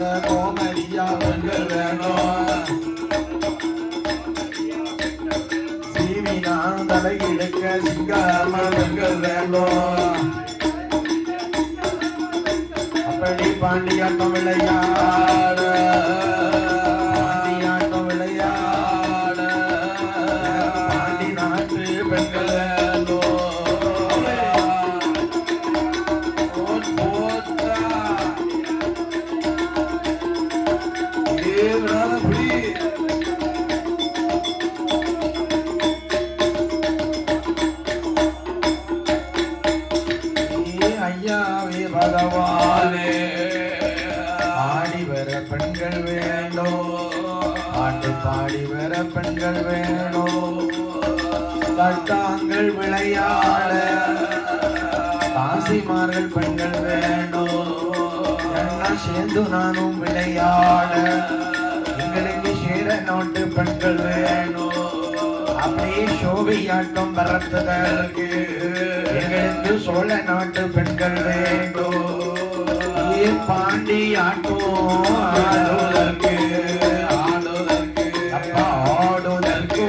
கோமரியா பெண்கள் வேணும். சீவி நான் தலையிடுக்க சிங்காம பெண்கள் வேணும். அப்படி பாண்டியாட்டம் விளையாட பாண்டியாட்டம் விளையாட பாண்டி நாட்டு பெண்கள் வேணும். ஐயாவே பகவானே ஆடி வர பெண்கள் வேணும். பாட்டு பாடி வர பெண்கள் வேணும். தட்டாங்கள் விளையாட தாசிமார்கள் பெண்கள் வேணும். எல்லாம் சேர்ந்து நானும் விளையாட எங்களுக்கு சேர நாட்டு பெண்கள் வேணும். அப்படியே சோவையாட்டம் பரத்துதற்கு எங்களுக்கு சோழ நாட்டு பெண்கள் வேண்டும். பாண்டி ஆட்டம் ஆடுதற்கு அப்பா ஆடுதற்கு